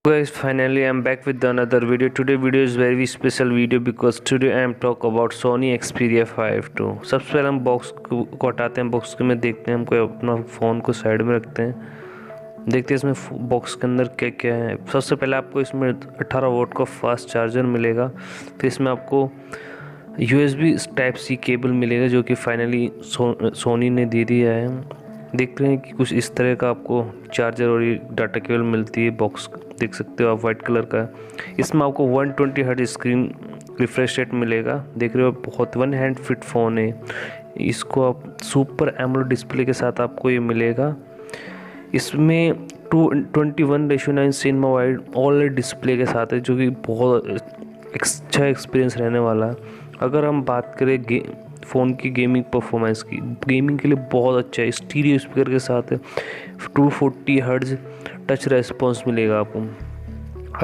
Guys, finally I'm back with another video. Today video is very special video because today I am talk about Sony Xperia 5 II. सबसे पहले हम box को हटाते हैं, box में देखते हैं, हमको अपना फ़ोन को साइड में रखते हैं, देखते हैं इसमें बॉक्स के अंदर क्या क्या है। सबसे पहले आपको इसमें 18 वोल्ट का फास्ट चार्जर मिलेगा। फिर इसमें आपको USB Type-C केबल मिलेगा जो कि फाइनली सोनी ने दे दिया है। देखते हैं कि कुछ इस तरह का आपको चार्जर और ये डाटा केबल मिलती है। बॉक्स देख सकते हो आप, वाइट कलर का है। इसमें आपको 120 हर्ट्ज स्क्रीन रिफ्रेश रेट मिलेगा। देख रहे हो, बहुत वन हैंड फिट फ़ोन है। इसको आप सुपर एमोलेड डिस्प्ले के साथ आपको ये मिलेगा। इसमें 21:9 सिनेमा वाइड OLED डिस्प्ले के साथ है जो कि बहुत अच्छा एक्सपीरियंस रहने वाला है। अगर हम बात करें फ़ोन की गेमिंग परफॉर्मेंस की, गेमिंग के लिए बहुत अच्छा है। स्टीरियो स्पीकर के साथ है, 240 हर्ट्ज टच रेस्पॉन्स मिलेगा आपको।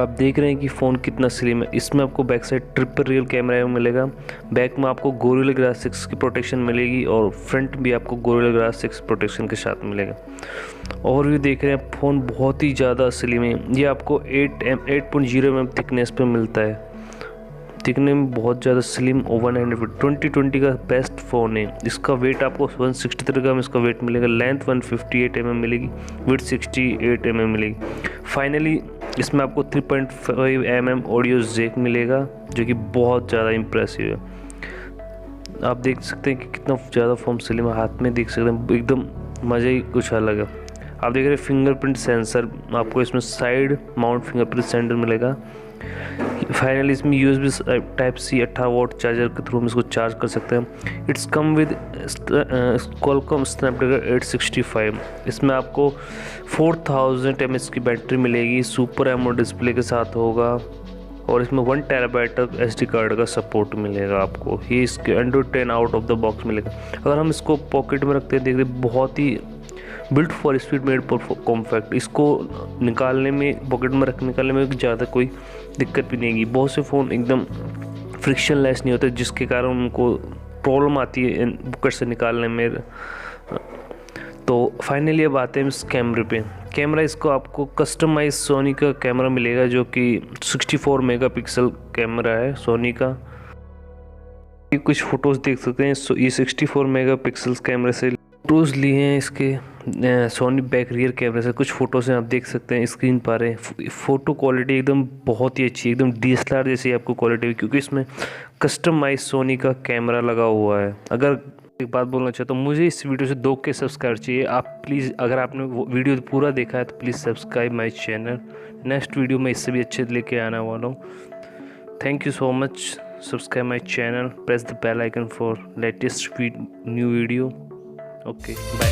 आप देख रहे हैं कि फ़ोन कितना स्लिम है। इसमें आपको back side triple real camera मिलेगा। बैक में आपको गोरिल्ला ग्लास 6 की प्रोटेक्शन मिलेगी और फ्रंट भी आपको गोरिल्ला ग्लास 6 प्रोटेक्शन के साथ मिलेगा। और भी देख रहे हैं, फ़ोन बहुत ही ज़्यादा स्लिम है। ये आपको 8.0 mm थिकनेस पे मिलता है। दिखने में बहुत ज़्यादा स्लिम ओवन हैंड फिट 2020 का बेस्ट फ़ोन है। इसका वेट आपको 163 ग्राम इसका वेट मिलेगा। लेंथ 158 mm मिलेगी, विड्थ 68 mm मिलेगी। फाइनली इसमें आपको 3.5 mm ऑडियो जैक मिलेगा जो कि बहुत ज़्यादा इम्प्रेसिव है। आप देख सकते हैं कि कितना ज़्यादा फ़ोन स्लिम है, हाथ में देख सकते हैं, एकदम मज़ा ही कुछ अलग है। आप देख रहे हैं फिंगरप्रिंट सेंसर, आपको इसमें साइड माउंट फिंगरप्रिंट सेंसर मिलेगा। फाइनली इसमें USB Type-C 18 वोल्ट चार्जर के थ्रू हम इसको चार्ज कर सकते हैं। It's come with Qualcomm Snapdragon 865। इसमें आपको 4000 mAh की बैटरी मिलेगी, सुपर एमोलेड डिस्प्ले के साथ होगा और इसमें 1 TB तक SD कार्ड का सपोर्ट मिलेगा आपको। ये इसके Android 10 out of the box मिलेगा। अगर हम इसको पॉकेट में रखते हैं, देखते बहुत ही built for speed, made for compact. इसको निकालने में, पॉकेट में निकालने में ज़्यादा कोई दिक्कत भी नहीं आएगी। बहुत से फ़ोन एकदम फ्रिक्शनलेस नहीं होते जिसके कारण उनको प्रॉब्लम आती है पॉकेट से निकालने में। तो फाइनली अब आते हैं इस कैमरे पे। कैमरा इसको आपको कस्टमाइज सोनी का कैमरा मिलेगा जो कि 64 मेगापिक्सल कैमरा है सोनी का। कुछ फ़ोटोज़ देख सकते हैं, ये 64 मेगापिक्सल कैमरे से फ़ोटोज़ लिए हैं इसके सोनी बैक रियर कैमरे से। कुछ फ़ोटोज़ हैं, आप देख सकते हैं स्क्रीन पर है। फ़ोटो क्वालिटी एकदम बहुत ही अच्छी, एकदम DSLR जैसी आपको क्वालिटी है क्योंकि इसमें कस्टमाइज सोनी का कैमरा लगा हुआ है। अगर एक बात बोलना चाहता हूँ, मुझे इस वीडियो से 2K सब्सक्राइबर चाहिए। आप प्लीज़, अगर आपने वो वीडियो पूरा देखा है तो please subscribe my channel. Next video में इससे भी अच्छे लेके आने वाला हूँ। Thank you so much. Subscribe my channel, press the bell icon for latest new video. Okay, bye.